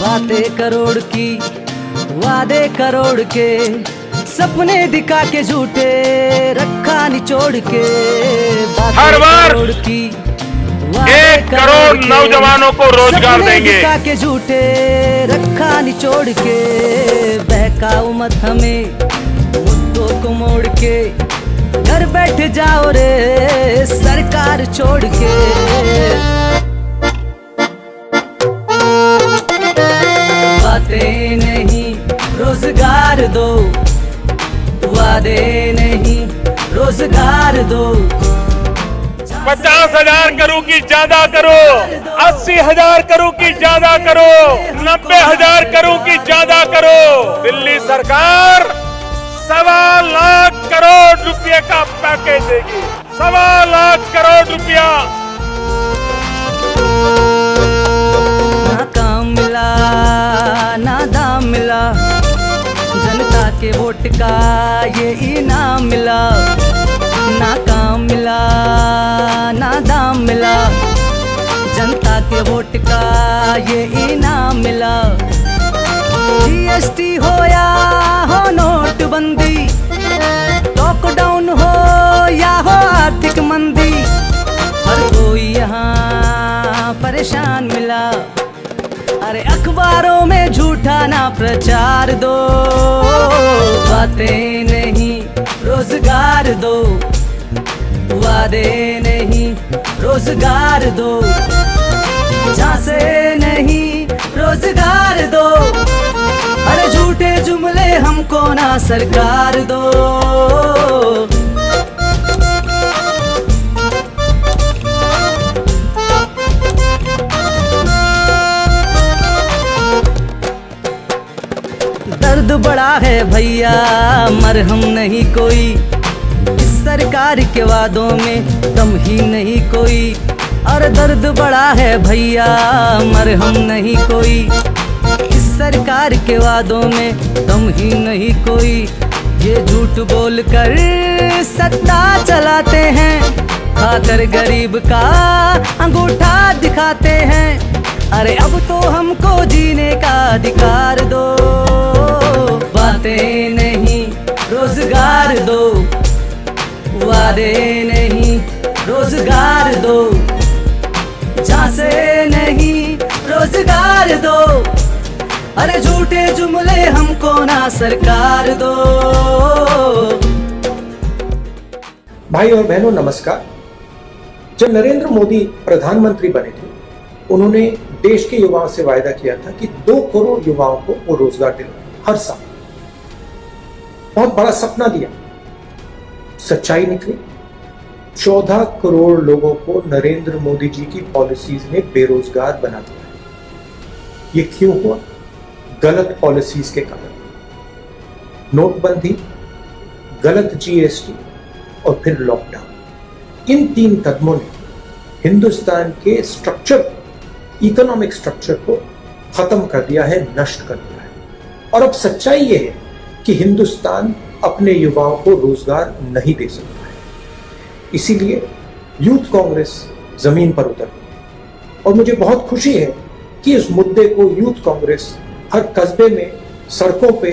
बातें करोड़ की, वादे करोड़ के, सपने दिखा के झूठे रखा निचोड़ के। हर बार करोड़ की, 1 करोड़ नौजवानों को रोजगार देंगे। दिखा के झूठे रखा निचोड़ के। बहकाओ मत हमें मुद्दों को मोड़ के, घर बैठ जाओ रे सरकार छोड़ के। बातें नहीं रोजगार दो, वादे नहीं रोजगार दो। 50,000 करोड़ की ज्यादा करो, 80,000 करोड़ की ज्यादा करो, 90,000 करोड़ की ज्यादा करो। दिल्ली सरकार 1.25 लाख करोड़ रुपए का पैकेज देगी। 1.25 लाख करोड़ रुपया। ना काम मिला ना दाम मिला, जनता के वोट का ये इनाम मिला। ना काम मिला ना दाम मिला, जनता के वोट का ये इनाम मिला। जीएसटी हो या हो नोटबंदी, लॉकडाउन हो या हो आर्थिक मंदी, हर कोई यहाँ परेशान मिला। अरे अखबारों में झूठा ना प्रचार दो, बातें नहीं रोजगार दो, वादे नहीं रोजगार दो, झांसे नहीं रोजगार दो। अरे झूठे जुमले हमको ना सरकार दो। दर्द बड़ा है भैया मरहम नहीं कोई, इस सरकार के वादों में दम ही नहीं कोई। और दर्द बड़ा है भैया मरहम नहीं कोई, इस सरकार के वादों में दम ही नहीं कोई। ये झूठ बोल कर सत्ता चलाते हैं, खाकर गरीब का अंगूठा दिखाते हैं। अरे अब तो हमको जीने का अधिकार दो, बातें नहीं रोजगार दो, वादे नहीं रोजगार दो, झांसे नहीं रोजगार दो। अरे झूठे जुमले हमको ना सरकार दो। भाई और बहनों नमस्कार। जब नरेंद्र मोदी प्रधानमंत्री बने थे, उन्होंने देश के युवाओं से वायदा किया था कि 2 करोड़ युवाओं को वो रोजगार दिलाएंगे हर साल। बहुत बड़ा सपना दिया, सच्चाई निकली। 14 करोड़ लोगों को नरेंद्र मोदी जी की पॉलिसीज ने बेरोजगार बना दिया। ये क्यों हुआ? गलत पॉलिसीज के कारण। नोटबंदी, गलत जीएसटी और फिर लॉकडाउन। इन 3 कदमों ने हिंदुस्तान के स्ट्रक्चर, इकोनॉमिक स्ट्रक्चर को खत्म कर दिया है, नष्ट कर दिया है। और अब सच्चाई ये है कि हिंदुस्तान अपने युवाओं को रोजगार नहीं दे सकता है। इसीलिए यूथ कांग्रेस जमीन पर उतर गई। और मुझे बहुत खुशी है कि इस मुद्दे को यूथ कांग्रेस हर कस्बे में, सड़कों पे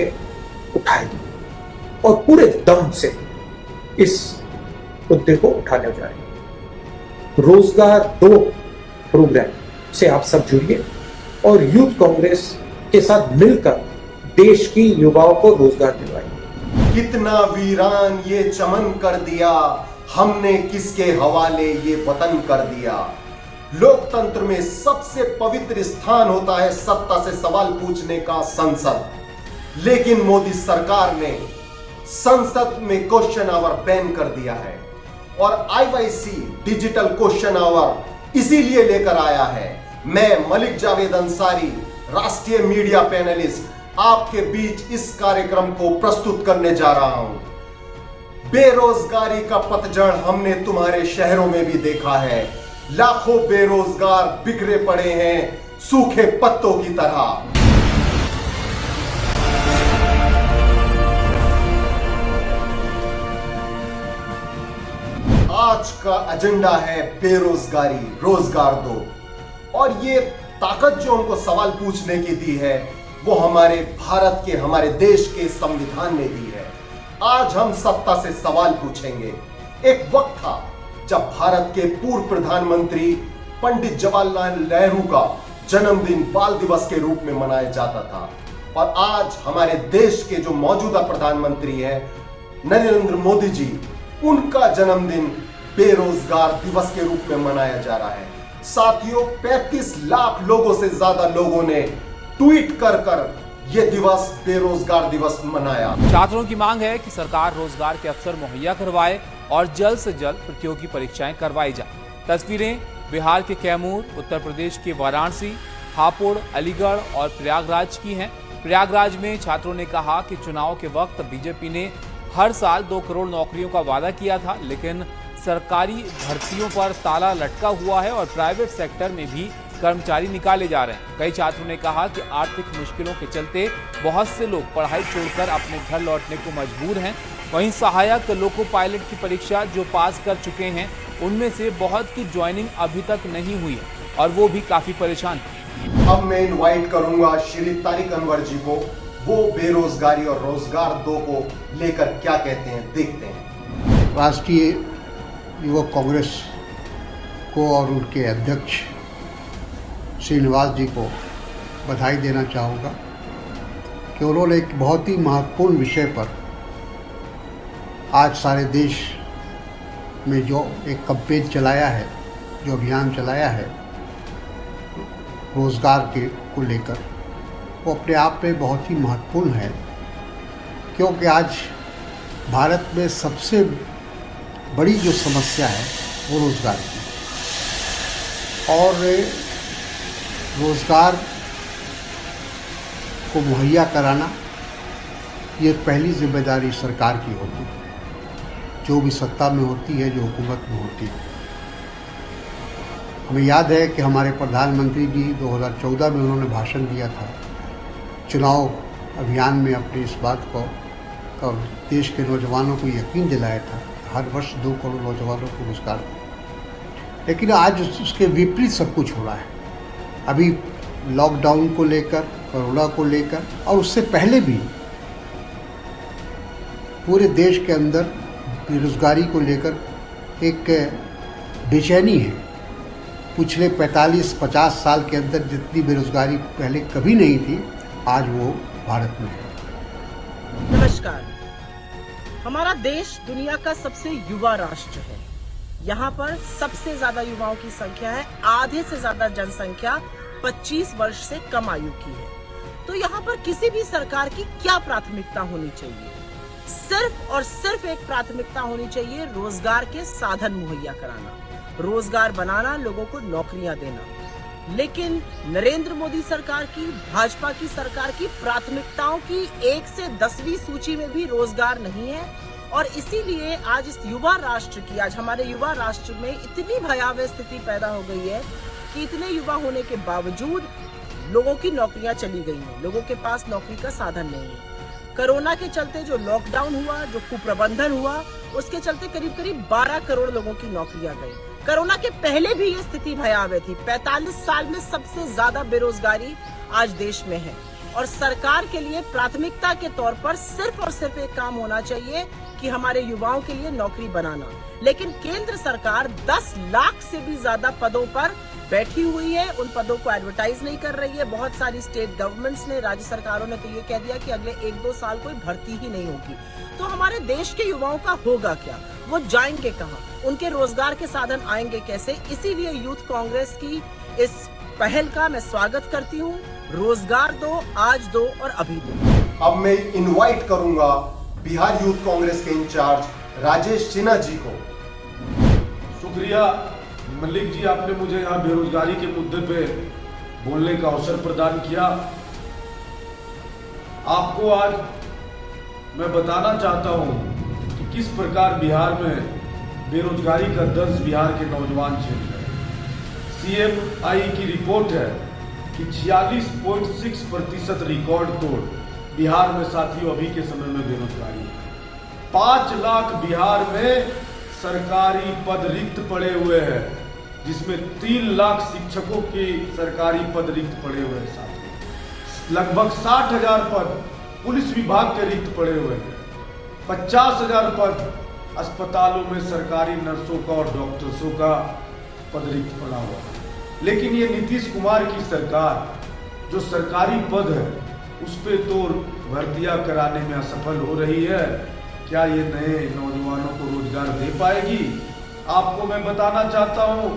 उठाएगी और पूरे दम से इस मुद्दे को उठाने जा रही है। रोजगार 2 प्रोग्राम से आप सब जुड़िए और यूथ कांग्रेस के साथ मिलकर देश की युवाओं को रोजगार दिलवाइए। कितना वीरान ये चमन कर दिया, हमने किसके हवाले ये वतन कर दिया। लोकतंत्र में सबसे पवित्र स्थान होता है सत्ता से सवाल पूछने का, संसद। लेकिन मोदी सरकार ने संसद में क्वेश्चन आवर बैन कर दिया है और आईवाईसी डिजिटल क्वेश्चन आवर इसीलिए लेकर आया है। मैं मलिक जावेद अंसारी, राष्ट्रीय मीडिया पैनलिस्ट, आपके बीच इस कार्यक्रम को प्रस्तुत करने जा रहा हूं। बेरोजगारी का पतझड़ हमने तुम्हारे शहरों में भी देखा है। लाखों बेरोजगार बिखरे पड़े हैं सूखे पत्तों की तरह। आज का एजेंडा है बेरोजगारी, रोजगार दो। और ये ताकत जो हमको सवाल पूछने की दी है वो हमारे भारत के, हमारे देश के संविधान ने दी है। आज हम सत्ता से सवाल पूछेंगे। एक वक्त था जब भारत के पूर्व प्रधानमंत्री पंडित जवाहरलाल नेहरू का जन्मदिन बाल दिवस के रूप में मनाया जाता था, और आज हमारे देश के जो मौजूदा प्रधानमंत्री हैं नरेंद्र मोदी जी, उनका जन्मदिन बेरोजगार दिवस के रूप में मनाया जा रहा है। साथियों, 35 लाख लोगों से ज्यादा लोगों ने ट्वीट कर यह दिवस बेरोजगार दिवस मनाया। छात्रों की मांग है कि सरकार रोजगार के अवसर मुहैया करवाए और जल्द से जल्द प्रतियोगी परीक्षाएं करवाई जाए। तस्वीरें बिहार के कैमूर, उत्तर प्रदेश के वाराणसी, हापुड़, अलीगढ़ और प्रयागराज की हैं। प्रयागराज में छात्रों ने कहा कि चुनाव के वक्त बीजेपी ने हर साल 2 करोड़ नौकरियों का वादा किया था, लेकिन सरकारी भर्तियों पर ताला लटका हुआ है और प्राइवेट सेक्टर में भी कर्मचारी निकाले जा रहे हैं। कई छात्रों ने कहा कि आर्थिक मुश्किलों के चलते बहुत से लोग पढ़ाई छोड़कर अपने घर लौटने को मजबूर हैं। वहीं सहायक लोको पायलट की परीक्षा जो पास कर चुके हैं, उनमें से बहुत की ज्वाइनिंग अभी तक नहीं हुई है और वो भी काफी परेशान हैं। अब मैं इनवाइट करूंगा श्री तारिक अनवर जी को। वो बेरोजगारी और रोजगार दो को लेकर क्या कहते हैं, देखते हैं। राष्ट्रीय युवक कांग्रेस को और उनके अध्यक्ष श्रीनिवास जी को बधाई देना चाहूँगा कि उन्होंने एक बहुत ही महत्वपूर्ण विषय पर आज सारे देश में जो एक कैंपेन चलाया है, जो अभियान चलाया है रोज़गार के को लेकर, वो अपने आप में बहुत ही महत्वपूर्ण है। क्योंकि आज भारत में सबसे बड़ी जो समस्या है वो रोज़गार की, और रोज़गार को मुहैया कराना ये पहली जिम्मेदारी सरकार की होती है, जो भी सत्ता में होती है, जो हुकूमत में होती है। हमें याद है कि हमारे प्रधानमंत्री जी 2014 में उन्होंने भाषण दिया था, चुनाव अभियान में अपने इस बात को और देश के नौजवानों को यकीन दिलाया था हर वर्ष 2 करोड़ नौजवानों को रोजगार। लेकिन आज उसके विपरीत सब कुछ हो रहा है। अभी लॉकडाउन को लेकर, कोरोना को लेकर और उससे पहले भी पूरे देश के अंदर बेरोजगारी को लेकर एक बेचैनी है। पिछले 45-50 साल के अंदर जितनी बेरोजगारी पहले कभी नहीं थी, आज वो भारत में है। नमस्कार। हमारा देश दुनिया का सबसे युवा राष्ट्र है। यहाँ पर सबसे ज्यादा युवाओं की संख्या है। आधे से ज्यादा जनसंख्या 25 वर्ष से कम आयु की है। तो यहाँ पर किसी भी सरकार की क्या प्राथमिकता होनी चाहिए? सिर्फ और सिर्फ एक प्राथमिकता होनी चाहिए, रोजगार के साधन मुहैया कराना, रोजगार बनाना, लोगों को नौकरियां देना। लेकिन नरेंद्र मोदी सरकार की, भाजपा की सरकार की प्राथमिकताओं की 1 से 10वीं सूची में भी रोजगार नहीं है। और इसीलिए आज इस युवा राष्ट्र की, आज हमारे युवा राष्ट्र में इतनी भयावह स्थिति पैदा हो गई है कि इतने युवा होने के बावजूद लोगों की नौकरियां चली गई हैं, लोगों के पास नौकरी का साधन नहीं है। कोरोना के चलते जो लॉकडाउन हुआ, जो कुप्रबंधन हुआ, उसके चलते करीब करीब 12 करोड़ लोगों की नौकरियां गई। कोरोना के पहले भी ये स्थिति भयावह थी। 45 साल में सबसे ज्यादा बेरोजगारी आज देश में है। और सरकार के लिए प्राथमिकता के तौर पर सिर्फ और सिर्फ एक काम होना चाहिए कि हमारे युवाओं के लिए नौकरी बनाना। लेकिन केंद्र सरकार 10 लाख से भी ज्यादा पदों पर बैठी हुई है, उन पदों को एडवर्टाइज नहीं कर रही है। बहुत सारी स्टेट गवर्नमेंट्स ने, राज्य सरकारों ने तो ये कह दिया कि अगले 1-2 साल कोई भर्ती ही नहीं होगी। तो हमारे देश के युवाओं का होगा क्या? वो जाएंगे कहाँ? उनके रोजगार के साधन आएंगे कैसे? इसीलिए यूथ कांग्रेस की इस पहल का मैं स्वागत करती हूँ। रोजगार दो, आज दो और अभी दो। अब मैं इनवाइट करूंगा बिहार यूथ कांग्रेस के इंचार्ज राजेश सिन्हा जी को। शुक्रिया मलिक जी, आपने मुझे यहाँ बेरोजगारी के मुद्दे पे बोलने का अवसर प्रदान किया। आपको आज मैं बताना चाहता हूं कि किस प्रकार बिहार में बेरोजगारी का दर्द बिहार के नौजवान झेल रहे हैं। CMI की रिपोर्ट है कि 46.6% रिकॉर्ड तोड़ बिहार में साथियों अभी के समय में बेरोजगारी है। 5 लाख बिहार में सरकारी पद रिक्त पड़े हुए हैं, जिसमें 3 लाख शिक्षकों के सरकारी पद रिक्त पड़े हुए हैं साथियों। लगभग 60,000 पद पुलिस विभाग के रिक्त पड़े हुए हैं। 50,000 पद अस्पतालों में सरकारी नर्सों का और डॉक्टर्सों का पद रिक्त पड़ा हुआ है। लेकिन ये नीतीश कुमार की सरकार जो सरकारी पद है उस पे तो भर्तियां कराने में असफल हो रही है। क्या ये नए नौजवानों को रोजगार दे पाएगी? आपको मैं बताना चाहता हूं,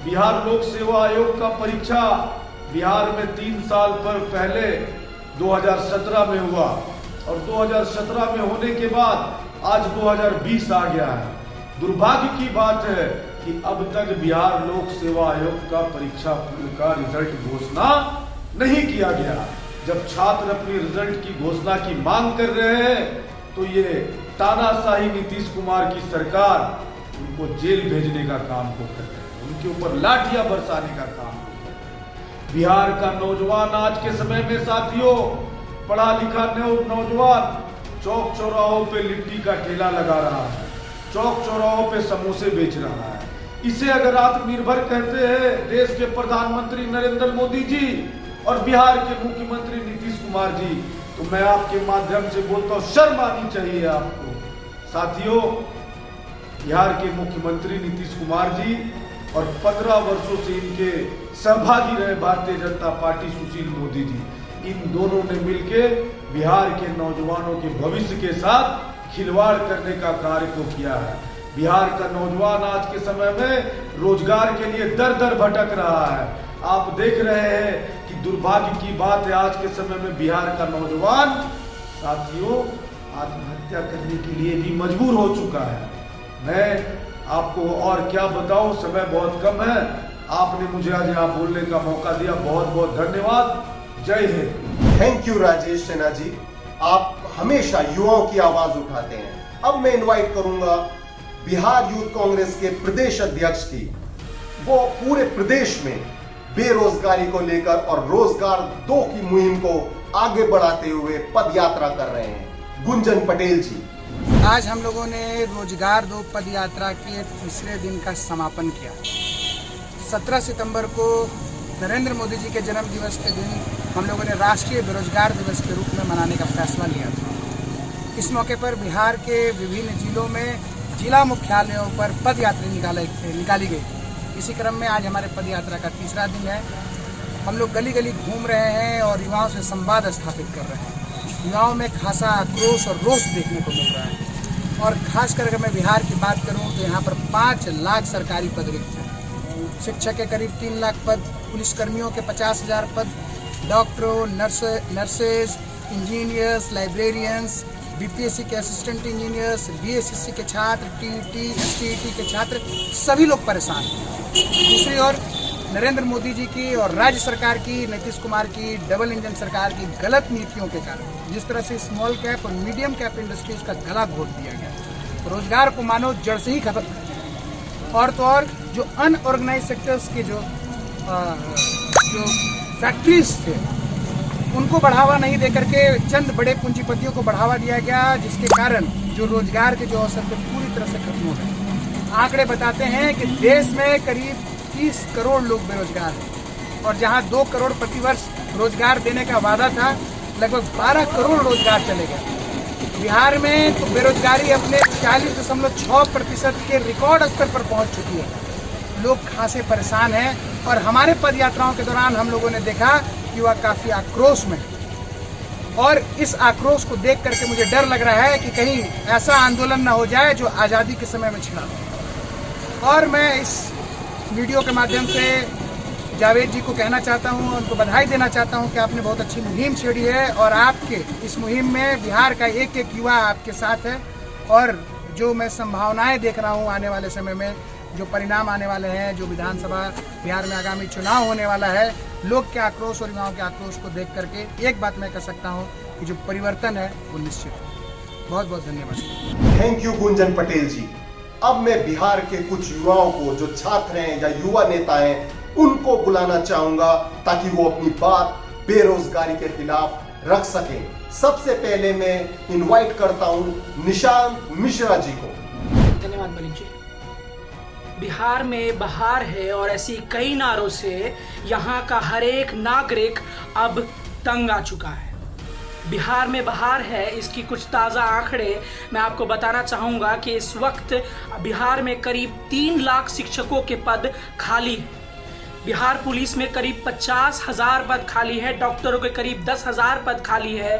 बिहार लोक सेवा आयोग का परीक्षा बिहार में 3 साल पर पहले 2017 में हुआ और 2017 में होने के बाद आज 2020 आ गया है। दुर्भाग्य की बात है कि अब तक बिहार लोक सेवा आयोग का परीक्षा फल का रिजल्ट घोषणा नहीं किया गया। जब छात्र अपनी रिजल्ट की घोषणा की मांग कर रहे हैं तो ये तानाशाही नीतीश कुमार की सरकार उनको जेल भेजने का काम को कर रहे हैं, उनके ऊपर लाठियां बरसाने का काम को कर रहे हैं। बिहार का नौजवान आज के समय में साथियों, पढ़ा लिखा नौजवान चौक चौराहों पे लिट्टी का ठेला लगा रहा है, चौक चौराहों पे समोसे बेच रहा है। इसे अगर आत्मनिर्भर कहते हैं देश के प्रधानमंत्री नरेंद्र मोदी जी और बिहार के मुख्यमंत्री नीतीश कुमार जी, तो मैं आपके माध्यम से बोलता हूं, शर्म आनी चाहिए आपको। साथियों, बिहार के मुख्यमंत्री नीतीश कुमार जी और 15 वर्षों से इनके सहभागी रहे भारतीय जनता पार्टी सुशील मोदी जी, इन दोनों ने मिलकर बिहार के नौजवानों के भविष्य के साथ खिलवाड़ करने का कार्य को किया है। बिहार का नौजवान आज के समय में रोजगार के लिए दर दर भटक रहा है। आप देख रहे हैं कि दुर्भाग्य की बात है, आज के समय में बिहार का नौजवान साथियों आत्महत्या करने के लिए भी मजबूर हो चुका है। मैं आपको और क्या बताऊं, समय बहुत कम है। आपने मुझे आज यहाँ बोलने का मौका दिया, बहुत बहुत धन्यवाद। जय हिंद। थैंक यू राजेश सिन्हा जी, आप हमेशा युवाओं की आवाज उठाते हैं। अब मैं इनवाइट करूंगा बिहार यूथ कांग्रेस के प्रदेश अध्यक्ष की, वो पूरे प्रदेश में बेरोजगारी को लेकर और रोजगार 2 की मुहिम को आगे बढ़ाते हुए पद यात्रा कर रहे हैं, गुंजन पटेल जी। आज हम लोगों ने रोजगार 2 पद यात्रा के तीसरे दिन का समापन किया। 17 सितंबर को नरेंद्र मोदी जी के जन्म दिवस के दिन हम लोगों ने राष्ट्रीय बेरोजगार दिवस के रूप में मनाने का फैसला लिया था। इस मौके पर बिहार के विभिन्न जिलों में जिला मुख्यालयों पर पद यात्रा निकाली गई थी। इसी क्रम में आज हमारे पद यात्रा का तीसरा दिन है। हम लोग गली गली घूम रहे हैं और युवाओं से संवाद स्थापित कर रहे हैं। युवाओं में खासा आक्रोश और रोष देखने को मिल रहा है। और खास कर अगर मैं बिहार की बात करूं तो यहाँ पर 5 लाख सरकारी पद रिक्त हैं। शिक्षक के करीब 3 लाख पद, पुलिसकर्मियों के 50,000 पद, डॉक्टरों, नर्सेज, इंजीनियर्स, लाइब्रेरियंस, BPSC के असिस्टेंट इंजीनियर्स, BSSC के छात्र, TET, STET के छात्र, सभी लोग परेशान हैं। दूसरी ओर नरेंद्र मोदी जी की और राज्य सरकार की, नीतीश कुमार की डबल इंजन सरकार की गलत नीतियों के कारण जिस तरह से स्मॉल कैप और मीडियम कैप इंडस्ट्रीज का गला घोट दिया गया, रोजगार को मानो जड़ से ही खत्म कर दिया। और तो और जो अनऑर्गेनाइज सेक्टर्स के जो फैक्ट्रीज थे उनको बढ़ावा नहीं देकर के चंद बड़े पूंजीपतियों को बढ़ावा दिया गया, जिसके कारण जो रोजगार के जो अवसर थे पूरी तरह से खत्म हो गए। आंकड़े बताते हैं कि देश में करीब 30 करोड़ लोग बेरोजगार हैं और जहां 2 करोड़ प्रतिवर्ष रोजगार देने का वादा था, लगभग 12 करोड़ रोजगार चले गए। बिहार में तो बेरोजगारी अपने 40.6% के रिकॉर्ड स्तर पर पहुंच चुकी है। लोग खासे परेशान हैं और हमारे पद यात्राओं के दौरान हम लोगों ने देखा कि वह काफ़ी आक्रोश में है। और इस आक्रोश को देख करके मुझे डर लग रहा है कि कहीं ऐसा आंदोलन न हो जाए जो आज़ादी के समय में छिड़ा। और मैं इस वीडियो के माध्यम से जावेद जी को कहना चाहता हूं, उनको बधाई देना चाहता हूं कि आपने बहुत अच्छी मुहिम छेड़ी है और आपके इस मुहिम में बिहार का एक एक युवा आपके साथ है। और जो मैं संभावनाएं देख रहा हूं आने वाले समय में, जो परिणाम आने वाले हैं, जो विधानसभा बिहार में आगामी चुनाव होने वाला है, लोग के आक्रोश और युवाओं के आक्रोश को देख करके एक बात मैं कह सकता हूं कि जो परिवर्तन है वो निश्चित है। बहुत बहुत धन्यवाद। थैंक यू गुंजन पटेल जी। अब मैं बिहार के कुछ युवाओं को, जो छात्र हैं या युवा नेता हैं, उनको बुलाना चाहूंगा ताकि वो अपनी बात बेरोजगारी के खिलाफ रख सकें। सबसे पहले मैं इनवाइट करता हूं निशांत मिश्रा जी को। धन्यवाद मलिक जी। बिहार में बहार है और ऐसी कई नारों से यहाँ का हर एक नागरिक अब तंग आ चुका है। बिहार में बहार है, इसकी कुछ ताज़ा आंकड़े मैं आपको बताना चाहूँगा कि इस वक्त बिहार में करीब 3 लाख शिक्षकों के पद खाली हैं। बिहार पुलिस में करीब 50,000 पद खाली है, डॉक्टरों के करीब 10,000 पद खाली है,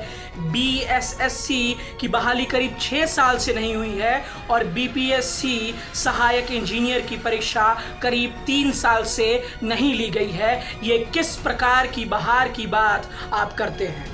BSSC की बहाली करीब 6 साल से नहीं हुई है और BPSC सहायक इंजीनियर की परीक्षा करीब 3 साल से नहीं ली गई है। ये किस प्रकार की बहार की बात आप करते हैं?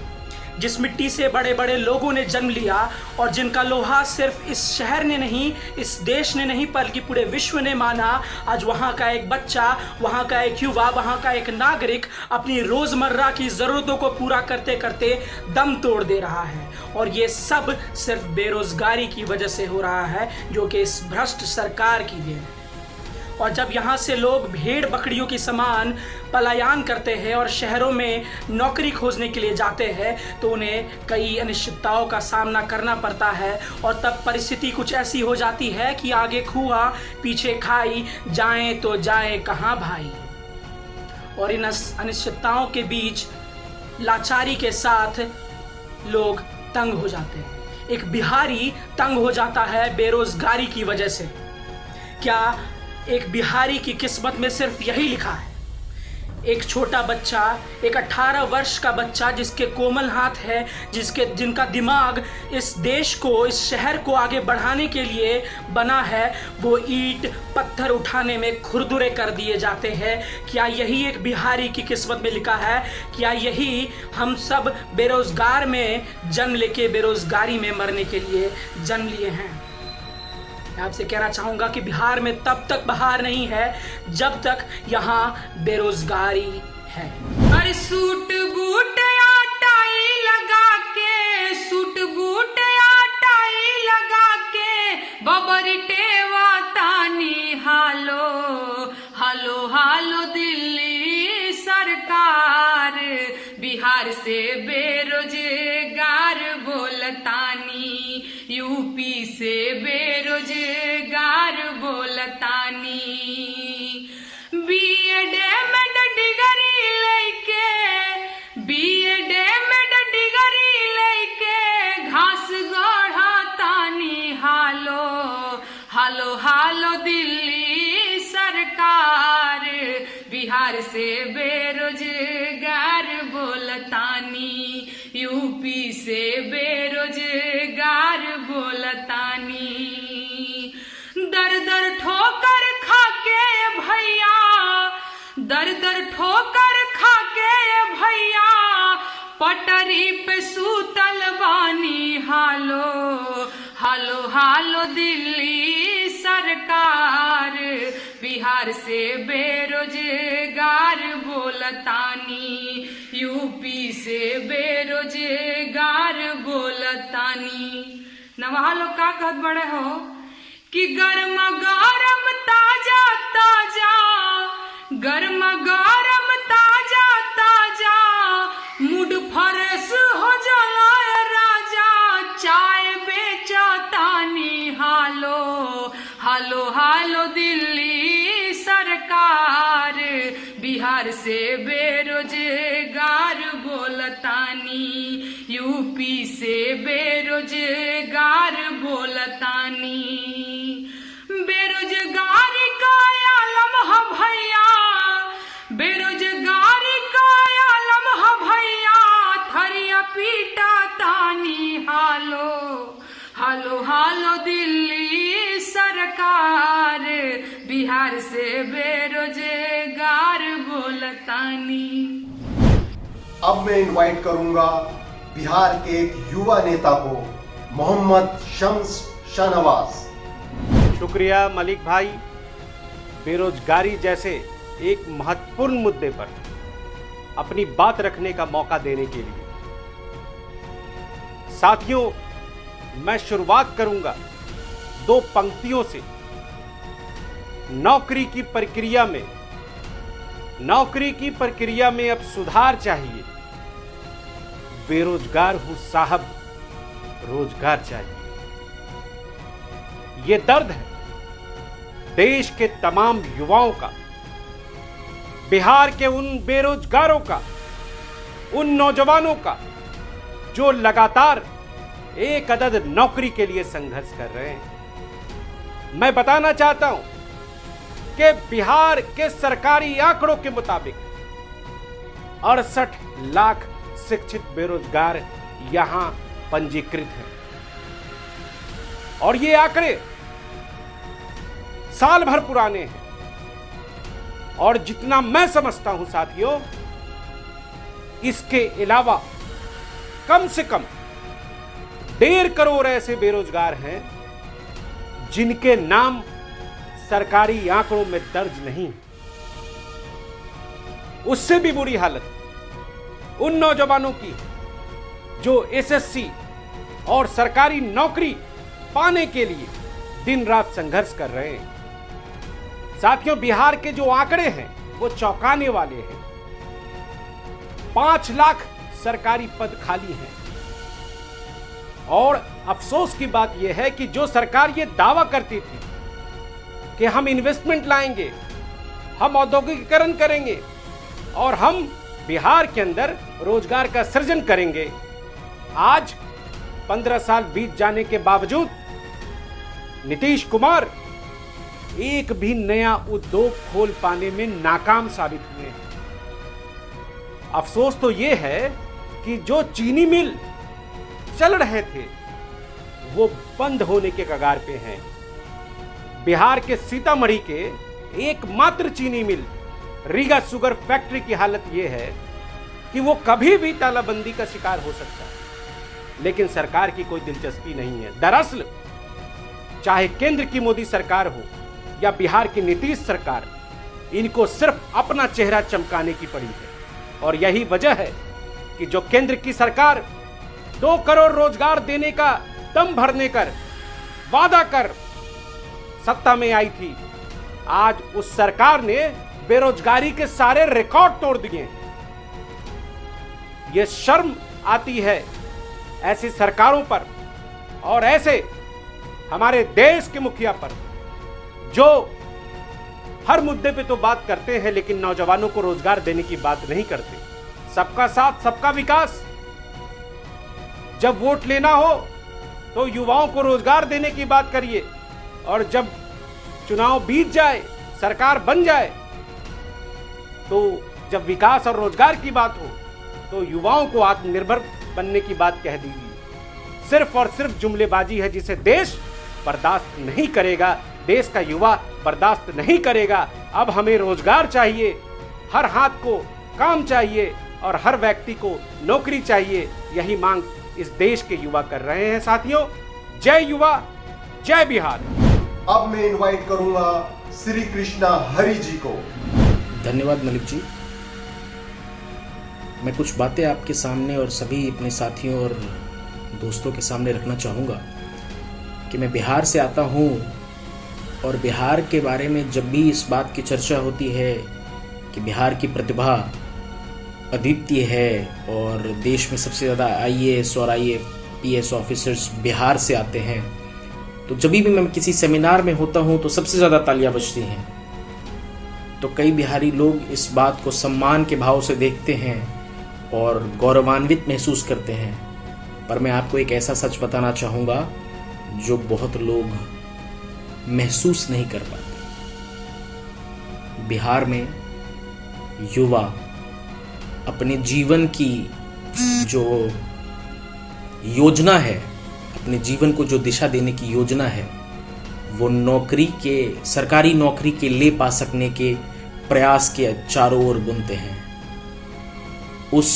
जिस मिट्टी से बड़े बड़े लोगों ने जन्म लिया और जिनका लोहा सिर्फ इस शहर ने नहीं, इस देश ने नहीं, बल्कि पूरे विश्व ने माना, आज वहाँ का एक बच्चा, वहाँ का एक युवा, वहाँ का एक नागरिक अपनी रोज़मर्रा की ज़रूरतों को पूरा करते करते दम तोड़ दे रहा है। और ये सब सिर्फ बेरोज़गारी की वजह से हो रहा है, जो कि इस भ्रष्ट सरकार की देन है। और जब यहाँ से लोग भेड़ बकरियों की समान पलायन करते हैं और शहरों में नौकरी खोजने के लिए जाते हैं, तो उन्हें कई अनिश्चितताओं का सामना करना पड़ता है और तब परिस्थिति कुछ ऐसी हो जाती है कि आगे खुआ पीछे खाई, जाएं तो जाएं कहाँ भाई। और इन अनिश्चितताओं के बीच लाचारी के साथ लोग तंग हो जाते हैं। एक बिहारी तंग हो जाता है बेरोजगारी की वजह से। क्या एक बिहारी की किस्मत में सिर्फ यही लिखा है? एक छोटा बच्चा, एक 18 वर्ष का बच्चा जिसके कोमल हाथ है, जिनका दिमाग इस देश को, इस शहर को आगे बढ़ाने के लिए बना है, वो ईंट पत्थर उठाने में खुरदुरे कर दिए जाते हैं। क्या यही एक बिहारी की किस्मत में लिखा है? क्या यही हम सब बेरोजगार में जन्म लेके बेरोजगारी में मरने के लिए जन्म लिए हैं? मैं आपसे कहना चाहूँगा कि बिहार में तब तक बहार नहीं है जब तक यहाँ बेरोजगारी है। अरे सूट बूट आटाई लगा के, सूट बूट आटाई लगा के, बबरी टेवा तानी हालो हालो हालो दिल्ली सरकार, बिहार से बेरोजगार बोलतानी, यूपी से बेरोजगार बोलतानी। बीएड में डिग्री लेके, बीएड में डिग्री लेके, घास गढ़तानी हालो हालो हालो दिल्ली सरकार, बिहार से बेरोजगार बोलतानी, यूपी से बेरोजगार बोलतानी। दर दर ठोकर खाके भैया, दर दर ठोकर खाके भैया, पटरी पे सूतल बानी हालो हालो हालो दिल्ली सरकार, बिहार से बेरोजगार बोलतानी, यूपी से बेरोजगार बोलतानी। नवा लोग का कहत बड़े हो कि गर्मा गरम ताजा ताजा, गर्मा गरम ताजा ताजा, मूड फ्रेश हो जाला राजा, चाय बेचतानी हालो हालो हालो दिल्ली सरकार, बिहार से बेरोजगार बोलतानी, यूपी से बेरोजगार बोलतानी। बेरोजगारी का आलम है भैया, बेरोजगारी का आलम है भैया, थरिया पीटा तानी हालो हालो हालो दिल्ली सरकार, बिहार से बेरोजगार बोलतानी। अब मैं इनवाइट करूंगा बिहार के एक युवा नेता को, मोहम्मद शम्स शाहनवाज। शुक्रिया मलिक भाई। बेरोजगारी जैसे एक महत्वपूर्ण मुद्दे पर अपनी बात रखने का मौका देने के लिए साथियों, मैं शुरुआत करूंगा 2 पंक्तियों से। नौकरी की प्रक्रिया में अब सुधार चाहिए। बेरोजगार हूं साहब, रोजगार चाहिए। ये दर्द है देश के तमाम युवाओं का, बिहार के उन बेरोजगारों का, उन नौजवानों का जो लगातार एक अदद नौकरी के लिए संघर्ष कर रहे हैं। मैं बताना चाहता हूं कि बिहार के सरकारी आंकड़ों के मुताबिक 68 लाख शिक्षित बेरोजगार यहां पंजीकृत हैं और ये आंकड़े साल भर पुराने हैं। और जितना मैं समझता हूं साथियों, इसके अलावा कम से कम 1.5 करोड़ ऐसे बेरोजगार हैं जिनके नाम सरकारी आंकड़ों में दर्ज नहीं। उससे भी बुरी हालत उन नौजवानों की जो एसएससी और सरकारी नौकरी पाने के लिए दिन रात संघर्ष कर रहे हैं। साथियों, बिहार के जो आंकड़े हैं वो चौंकाने वाले हैं। 5 लाख सरकारी पद खाली हैं और अफसोस की बात यह है कि जो सरकार ये दावा करती थी कि हम इन्वेस्टमेंट लाएंगे, हम औद्योगिकीकरण करेंगे और हम बिहार के अंदर रोजगार का सृजन करेंगे, आज 15 साल बीत जाने के बावजूद नीतीश कुमार एक भी नया उद्योग खोल पाने में नाकाम साबित हुए हैं। अफसोस तो यह है कि जो चीनी मिल चल रहे थे वो बंद होने के कगार पे हैं। बिहार के सीतामढ़ी के एकमात्र चीनी मिल रीगा शुगर फैक्ट्री की हालत यह है कि वो कभी भी तालाबंदी का शिकार हो सकता है, लेकिन सरकार की कोई दिलचस्पी नहीं है। दरअसल चाहे केंद्र की मोदी सरकार हो या बिहार की नीतीश सरकार, इनको सिर्फ अपना चेहरा चमकाने की पड़ी है। और यही वजह है कि जो केंद्र की सरकार 2 करोड़ रोजगार देने का दम भरने कर वादा कर सत्ता में आई थी, आज उस सरकार ने बेरोजगारी के सारे रिकॉर्ड तोड़ दिए हैं। यह शर्म आती है ऐसी सरकारों पर और ऐसे हमारे देश के मुखिया पर जो हर मुद्दे पे तो बात करते हैं लेकिन नौजवानों को रोजगार देने की बात नहीं करते। सबका साथ सबका विकास, जब वोट लेना हो तो युवाओं को रोजगार देने की बात करिए और जब चुनाव बीत जाए, सरकार बन जाए, तो जब विकास और रोजगार की बात हो तो युवाओं को आत्मनिर्भर बनने की बात कह दीजिए। सिर्फ और सिर्फ जुमलेबाजी है जिसे देश बर्दाश्त नहीं करेगा, देश का युवा बर्दाश्त नहीं करेगा। अब हमें रोजगार चाहिए, हर हाथ को काम चाहिए और हर व्यक्ति को नौकरी चाहिए। यही मांग इस देश के युवा कर रहे हैं। साथियों, जय युवा, जय बिहार। अब मैं इनवाइट करूंगा श्री कृष्णा हरि जी को। धन्यवाद मलिक जी। मैं कुछ बातें आपके सामने और सभी अपने साथियों और दोस्तों के सामने रखना चाहूँगा कि मैं बिहार से आता हूँ और बिहार के बारे में जब भी इस बात की चर्चा होती है कि बिहार की प्रतिभा अद्वितीय है और देश में सबसे ज़्यादा IAS और IPS ऑफिसर्स बिहार से आते हैं, तो जब भी मैं किसी सेमिनार में होता हूँ तो सबसे ज़्यादा तालियां बजती हैं। तो कई बिहारी लोग इस बात को सम्मान के भाव से देखते हैं और गौरवान्वित महसूस करते हैं। पर मैं आपको एक ऐसा सच बताना चाहूँगा जो बहुत लोग महसूस नहीं कर पाते। बिहार में युवा अपने जीवन की जो योजना है, अपने जीवन को जो दिशा देने की योजना है, वो नौकरी के, सरकारी नौकरी के ले पा सकने के प्रयास के चारों ओर बुनते हैं। उस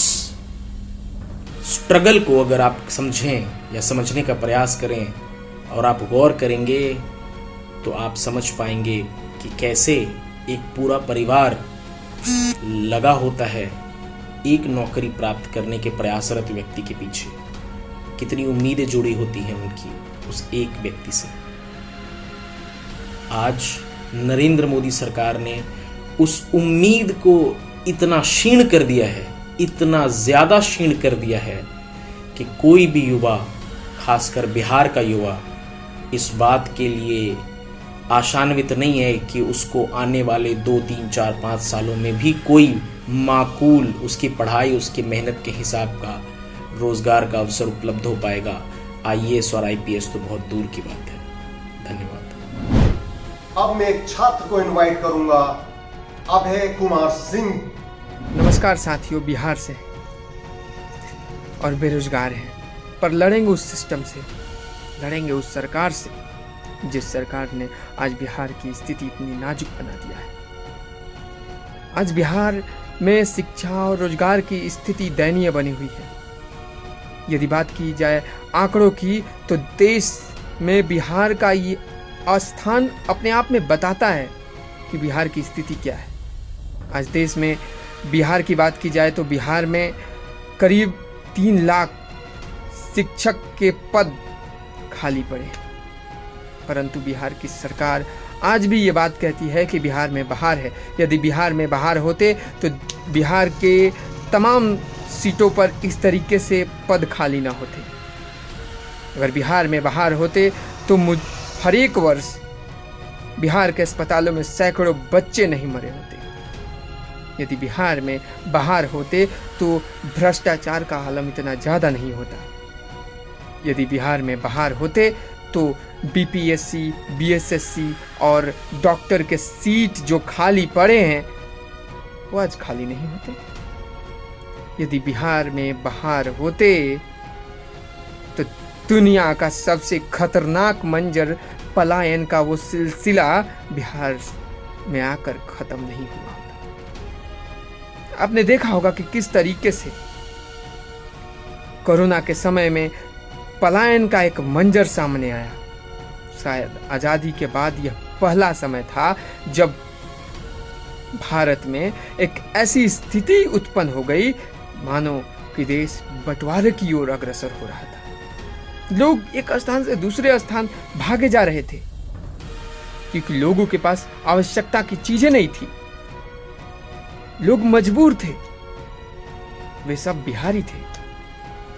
स्ट्रगल को अगर आप समझें या समझने का प्रयास करें और आप गौर करेंगे तो आप समझ पाएंगे कि कैसे एक पूरा परिवार लगा होता है एक नौकरी प्राप्त करने के प्रयासरत व्यक्ति के पीछे। कितनी उम्मीदें जुड़ी होती हैं उनकी उस एक व्यक्ति से। आज नरेंद्र मोदी सरकार ने उस उम्मीद को इतना क्षीण कर दिया है, इतना ज्यादा क्षीण कर दिया है कि कोई भी युवा, खासकर बिहार का युवा, इस बात के लिए आशान्वित नहीं है कि उसको आने वाले 2, 3, 4, 5 सालों में भी कोई माकूल उसकी पढ़ाई, उसकी मेहनत के हिसाब का रोजगार का अवसर उपलब्ध हो पाएगा। IAS और IPS तो बहुत दूर की बात है। धन्यवाद। अब मैं एक छात्र को इनवाइट करूंगा, अभय कुमार सिंह। नमस्कार साथियों, बिहार से और बेरोजगार हैं, पर लड़ेंगे उस सिस्टम से, लड़ेंगे उस सरकार से जिस सरकार ने आज बिहार की स्थिति इतनी नाजुक बना दिया है। आज बिहार में शिक्षा और रोजगार की स्थिति दयनीय बनी हुई है। यदि बात की जाए आंकड़ों की तो देश में बिहार का ये स्थान अपने आप में बताता है कि बिहार की स्थिति क्या है। आज देश में बिहार की बात की जाए तो बिहार में करीब 3 लाख शिक्षक के पद खाली पड़े, परंतु बिहार की सरकार आज भी ये बात कहती है कि बिहार में बहार है। यदि बिहार में बहार होते तो बिहार के तमाम सीटों पर इस तरीके से पद खाली ना होते। अगर बिहार में बहार होते तो हर एक वर्ष बिहार के अस्पतालों में सैकड़ों बच्चे नहीं मरे होते। यदि बिहार में बहार होते तो भ्रष्टाचार का आलम इतना ज़्यादा नहीं होता। यदि बिहार में बहार होते तो BPSC, BSSC और डॉक्टर के सीट जो खाली पड़े हैं वो आज खाली नहीं होते। यदि बिहार में बहार होते तो दुनिया का सबसे खतरनाक मंजर पलायन का वो सिलसिला बिहार में आकर खत्म नहीं हुआ। आपने देखा होगा कि किस तरीके से कोरोना के समय में पलायन का एक मंजर सामने आया। शायद आज़ादी के बाद यह पहला समय था जब भारत में एक ऐसी स्थिति उत्पन्न हो गई मानो कि देश बंटवारे की ओर अग्रसर हो रहा था। लोग एक स्थान से दूसरे स्थान भागे जा रहे थे क्योंकि लोगों के पास आवश्यकता की चीजें नहीं थी। लोग मजबूर थे, वे सब बिहारी थे,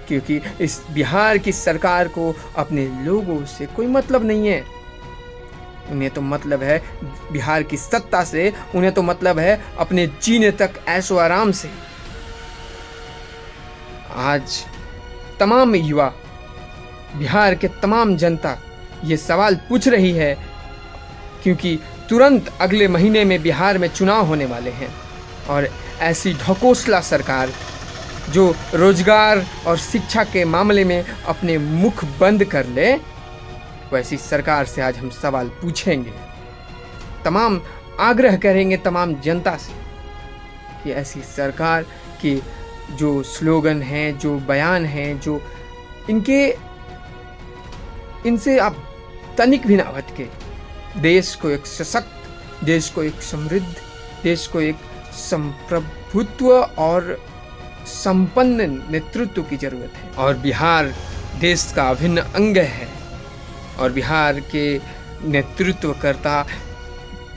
क्योंकि इस बिहार की सरकार को अपने लोगों से कोई मतलब नहीं है। उन्हें तो मतलब है बिहार की सत्ता से, उन्हें तो मतलब है अपने जीने तक ऐशो आराम से। आज तमाम युवा, बिहार के तमाम जनता ये सवाल पूछ रही है क्योंकि तुरंत अगले महीने में बिहार में चुनाव होने वाले हैं और ऐसी ढकोसला सरकार जो रोजगार और शिक्षा के मामले में अपने मुख बंद कर ले, वैसी सरकार से आज हम सवाल पूछेंगे, तमाम आग्रह करेंगे तमाम जनता से कि ऐसी सरकार के जो स्लोगन हैं, जो बयान हैं, जो इनसे आप तनिक भी ना भटके। देश को एक सशक्त, देश को एक समृद्ध, देश को एक संप्रभुत्व और संपन्न नेतृत्व की जरूरत है। और बिहार देश का अभिन्न अंग है और बिहार के नेतृत्वकर्ता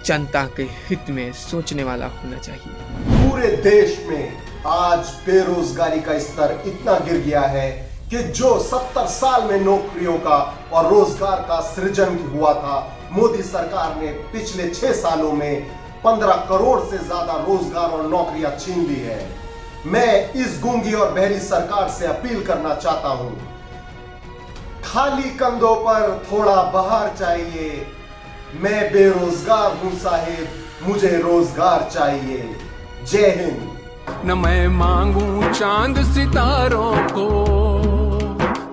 जनता के हित में सोचने वाला होना चाहिए। पूरे देश में आज बेरोजगारी का स्तर इतना गिर गया है कि जो 70 साल में नौकरियों का और रोजगार का सृजन हुआ था, मोदी सरकार ने पिछले 6 सालों में 15 करोड़ से ज्यादा रोजगार और नौकरियां छीन ली है। मैं इस गूंगी और बहरी सरकार से अपील करना चाहता हूं, खाली कंधों पर थोड़ा बहार चाहिए। मैं बेरोजगार हूं साहिब, मुझे रोजगार चाहिए। जय हिंद। न मैं मांगू चांद सितारों को,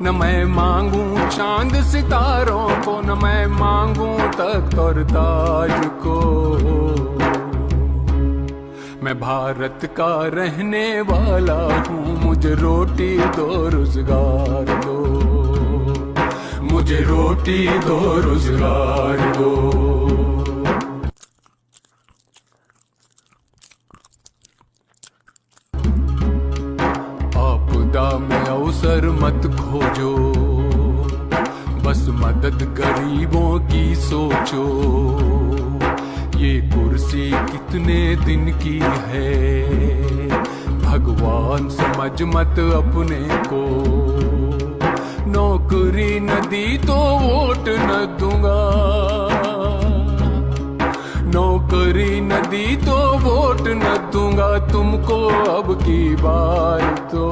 न मैं मांगू चांद सितारों को, न मैं मांगू तख्त और ताज को। मैं भारत का रहने वाला हूँ, मुझे रोटी दो रोजगार दो, मुझे रोटी दो रोजगार दो। आपदा में अवसर मत खोजो, मदद गरीबों की सोचो, ये कुर्सी कितने दिन की है, भगवान समझ मत अपने को, नौकरी न दी तो वोट न दूंगा, नौकरी न दी तो वोट न दूंगा तुमको अब की बार तो